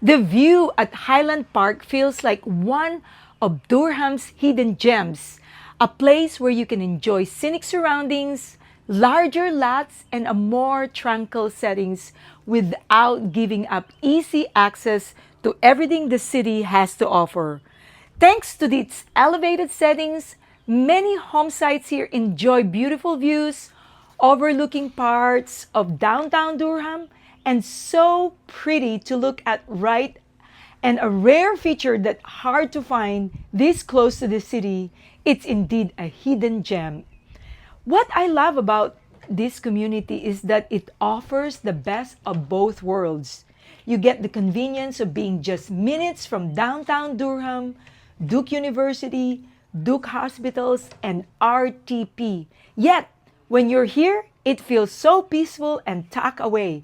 The view at Highland Park feels like one of Durham's hidden gems, a place where you can enjoy scenic surroundings, larger lots, and a more tranquil settings without giving up easy access to everything the city has to offer. Thanks to its elevated settings, many home sites here enjoy beautiful views, overlooking parts of downtown Durham, and so pretty to look at right, and a rare feature that hard to find this close to the city. It's indeed a hidden gem. What I love about this community is that it offers the best of both worlds. You get the convenience of being just minutes from downtown Durham, Duke University, Duke Hospitals, and RTP. Yet, when you're here, it feels so peaceful and tucked away.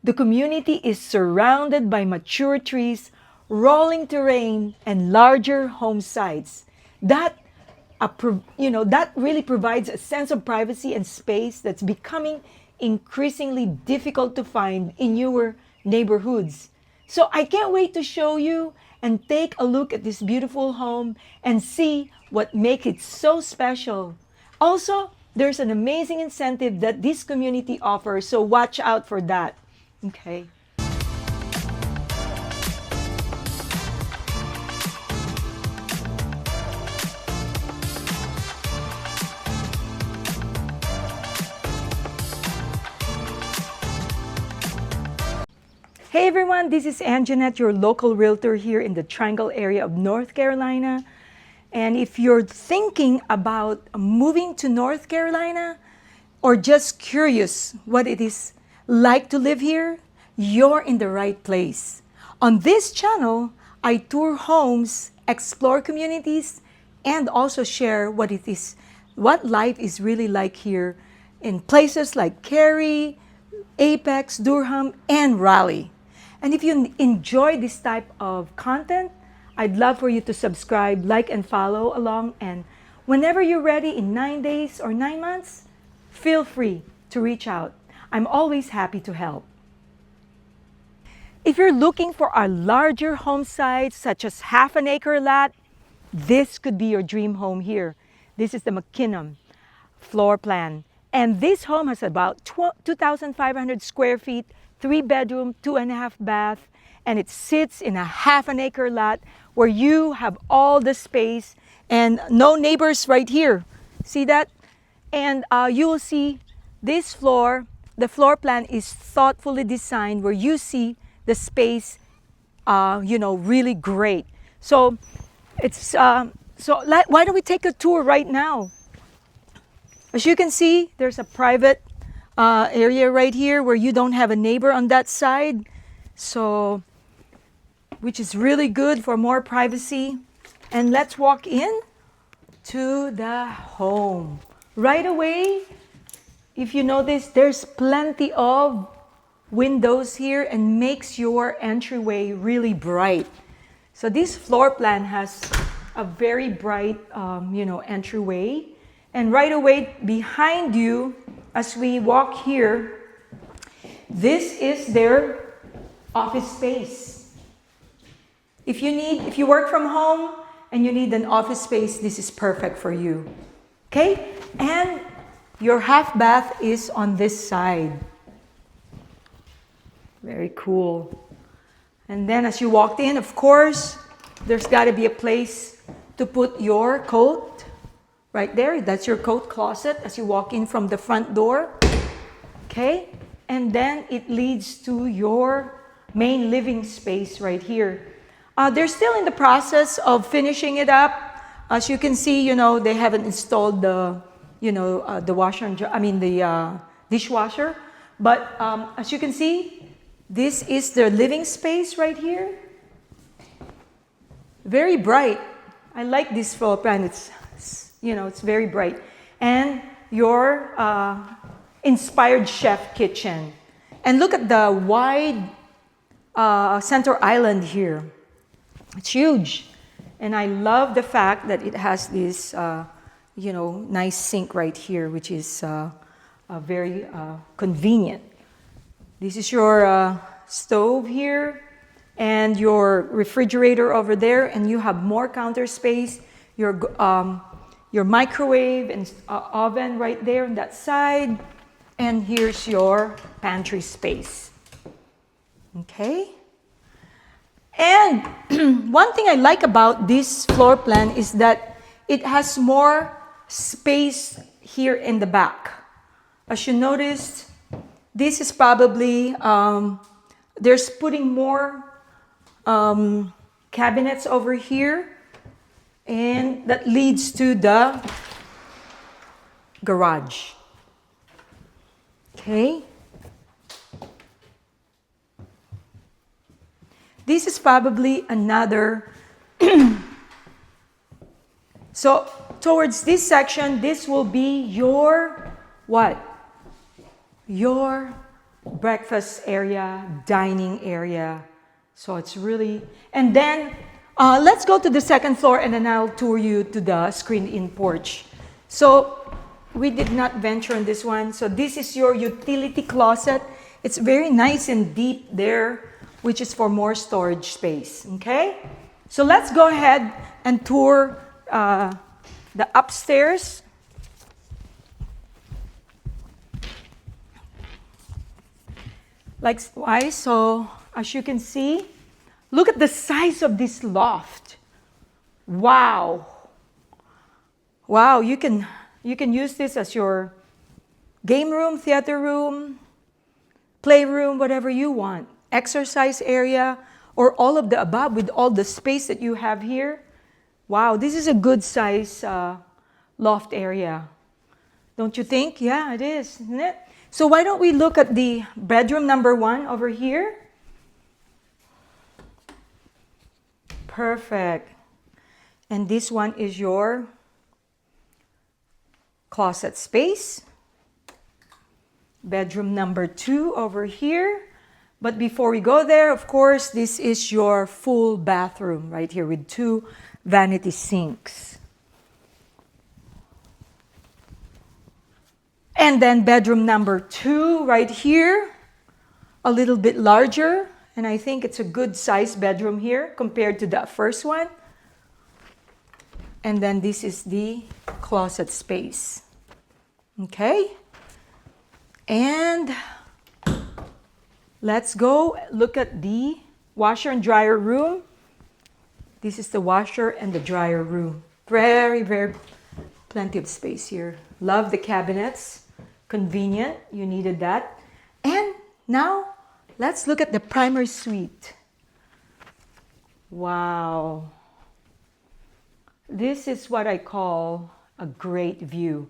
The community is surrounded by mature trees, rolling terrain, and larger home sites. That that really provides a sense of privacy and space that's becoming increasingly difficult to find in newer neighborhoods. So I can't wait to show you and take a look at this beautiful home and see what makes it so special. Also, there's an amazing incentive that this community offers, so watch out for that. Okay. Hey everyone, this is Anjanette, your local realtor here in the Triangle area of North Carolina. And if you're thinking about moving to North Carolina or just curious what it is like to live here, you're in the right place. On this channel, I tour homes, explore communities, and also share what life is really like here in places like Cary, Apex, Durham, and Raleigh. And if you enjoy this type of content, I'd love for you to subscribe, like, and follow along. And whenever you're ready in 9 days or 9 months, feel free to reach out. I'm always happy to help. If you're looking for a larger home site, such as half-acre lot, this could be your dream home here. This is the McKinnon floor plan. And this home has about 2,500 square feet, 3-bedroom, 2.5 bath, and it sits in a half-acre lot where you have all the space and no neighbors right here. See that? And you will see this floor, the floor plan is thoughtfully designed where you see the space, really great. So why don't we take a tour right now? As you can see, there's a private area right here where you don't have a neighbor on that side, which is really good for more privacy. And let's walk in to the home. Right away, if you notice, there's plenty of windows here and makes your entryway really bright. So this floor plan has a very bright, entryway. And right away behind you, as we walk here, this is their office space. If you work from home and you need an office space, this is perfect for you. Okay? And your half bath is on this side. Very cool. And then as you walked in, of course, there's got to be a place to put your coat. Right there, that's your coat closet as you walk in from the front door. Okay? And then it leads to your main living space right here. They're still in the process of finishing it up. As you can see, they haven't installed the dishwasher. But as you can see, this is their living space right here. Very bright. I like this floor plan. It's very bright. And your inspired chef kitchen. And look at the wide center island here. It's huge. And I love the fact that it has this, nice sink right here, which is very convenient. This is your stove here. and your refrigerator over there, and you have more counter space, your microwave and oven right there on that side, and here's your pantry space. Okay? And one thing I like about this floor plan is that it has more space here in the back. As you noticed, this is probably, there's putting more cabinets over here, and that leads to the garage. Okay? This is probably another, so towards this section, this will be your, what? Your breakfast area, dining area. So it's really, and then let's go to the second floor and then I'll tour you to the screened-in porch. So we did not venture on this one. So this is your utility closet. It's very nice and deep there, which is for more storage space, okay? So let's go ahead and tour the upstairs. Likewise, so as you can see, look at the size of this loft. Wow. Wow, you can use this as your game room, theater room, playroom, whatever you want. Exercise area, or all of the above with all the space that you have here. Wow, this is a good size loft area. Don't you think? Yeah, it is, isn't it? So why don't we look at the bedroom number 1 over here? Perfect. And this one is your closet space. Bedroom number 2 over here. But before we go there, of course, this is your full bathroom right here with 2 vanity sinks. And then bedroom number 2 right here, a little bit larger. And I think it's a good size bedroom here compared to the first one. And then this is the closet space. Okay? And let's go look at the washer and dryer room. This is the washer and the dryer room. Very, very plenty of space here. Love the cabinets. Convenient. You needed that. And now, let's look at the primary suite. Wow. This is what I call a great view.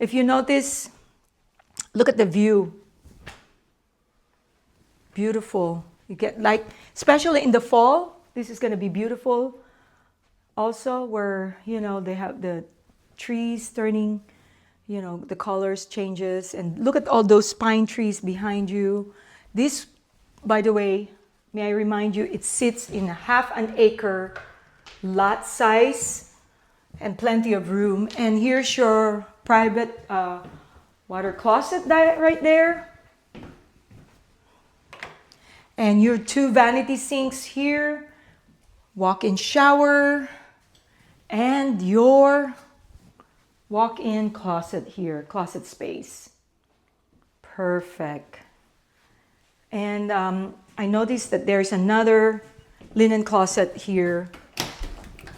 If you notice, look at the view. Beautiful. You get especially in the fall, this is going to be beautiful. Also where, they have the trees turning, the colors changes. And look at all those pine trees behind you. This, by the way, may I remind you, it sits in a half-acre lot size and plenty of room. And here's your private water closet right there. And your 2 vanity sinks here, walk-in shower, and your walk-in closet here, closet space. Perfect. And I noticed that there's another linen closet here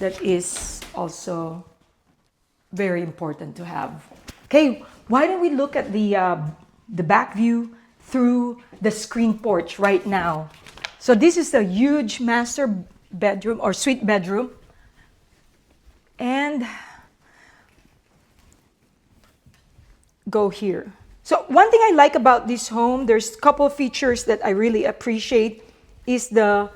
that is also very important to have. Okay, why don't we look at the back view through the screen porch right now. So this is a huge master bedroom or suite bedroom. And go here. So one thing I like about this home, there's a couple of features that I really appreciate, is the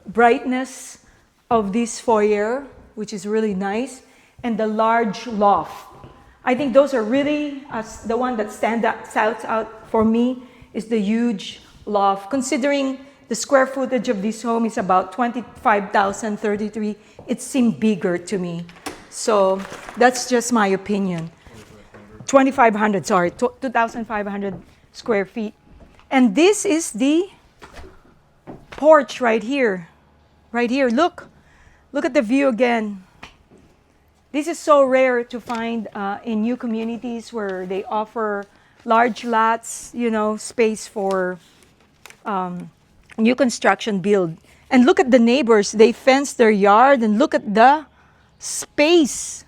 brightness of this foyer, which is really nice, and the large loft. I think those are really, the one that stands out for me is the huge loft. Considering the square footage of this home is about 25,033, it seemed bigger to me. So that's just my opinion. 2,500 square feet. And this is the porch right here. Right here, look at the view again. This is so rare to find in new communities where they offer large lots, space for new construction build. And look at the neighbors. They fence their yard, and look at the space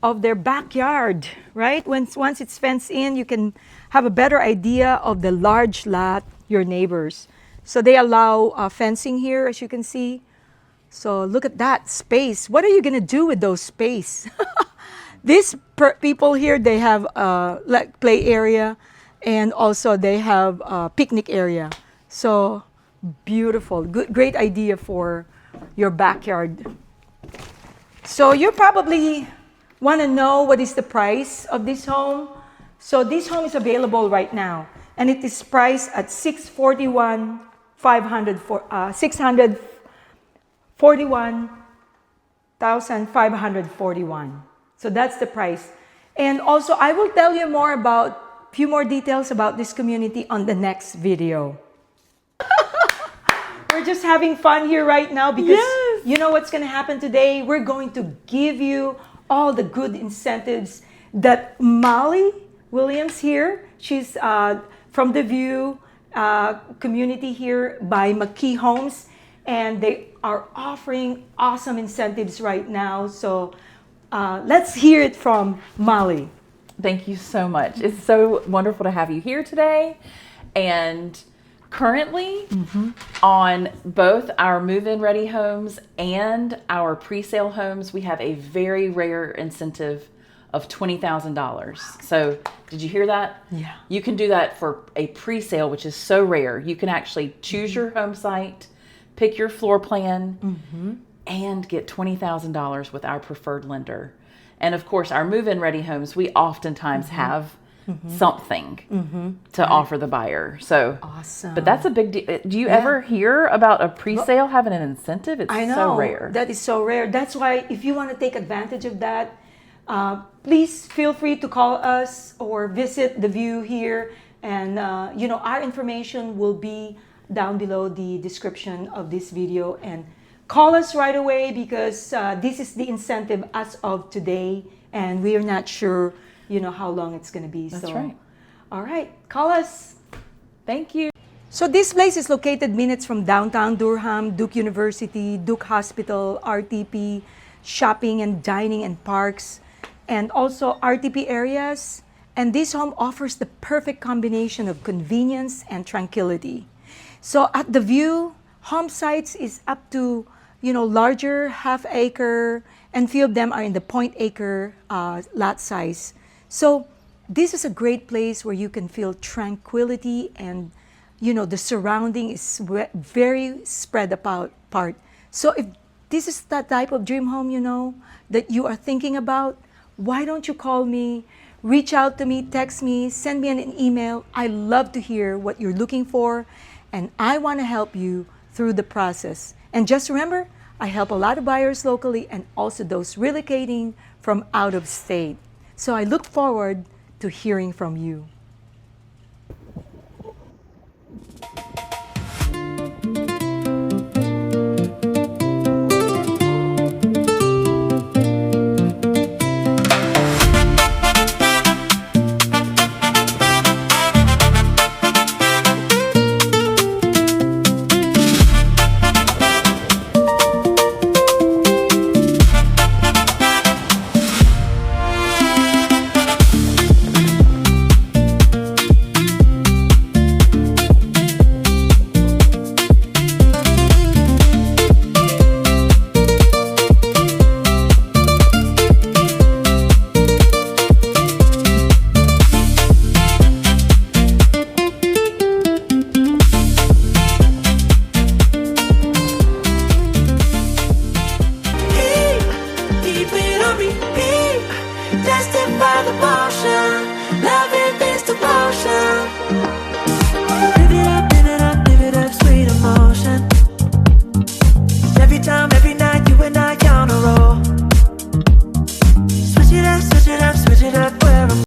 of their backyard, right? Once it's fenced in, you can have a better idea of the large lot, your neighbors. So they allow fencing here, as you can see. So look at that space. What are you gonna do with those space? These people here, they have like play area, and also they have a picnic area. So beautiful, great idea for your backyard. So you probably want to know what is the price of this home. So this home is available right now, and it is priced at $641,541. So that's the price. And also, I will tell you more about few more details about this community on the next video. We're just having fun here right now because you know what's going to happen today? We're going to give you all the good incentives that Molly Williams here, she's from the View community here by McKee Homes, and they are offering awesome incentives right now. So let's hear it from Molly. Thank you so much. It's so wonderful to have you here today. And currently, on both our move-in ready homes and our pre-sale homes, we have a very rare incentive of $20,000. So did you hear that? Yeah. You can do that for a pre-sale, which is so rare. You can actually choose your home site, pick your floor plan, and get $20,000 with our preferred lender. And of course, our move-in ready homes, we oftentimes have something to offer the buyer. So awesome. But that's a big deal. Do you ever hear about a pre-sale having an incentive? It's I know, so rare. That is so rare. That's why if you want to take advantage of that, please feel free to call us or visit the View here. And our information will be down below the description of this video. And call us right away because this is the incentive as of today, and we are not sure how long it's going to be. That's right. All right, call us. Thank you. So this place is located minutes from downtown Durham, Duke University, Duke Hospital, RTP, shopping and dining and parks, and also RTP areas. And this home offers the perfect combination of convenience and tranquility. So at the View, home sites is up to larger half-acre, and few of them are in the 0.acre lot size. So this is a great place where you can feel tranquility, and the surrounding is very spread apart. So if this is that type of dream home that you are thinking about, why don't you call me, reach out to me, text me, send me an email. I love to hear what you're looking for, and I want to help you through the process. And just remember, I help a lot of buyers locally and also those relocating from out of state. So I look forward to hearing from you.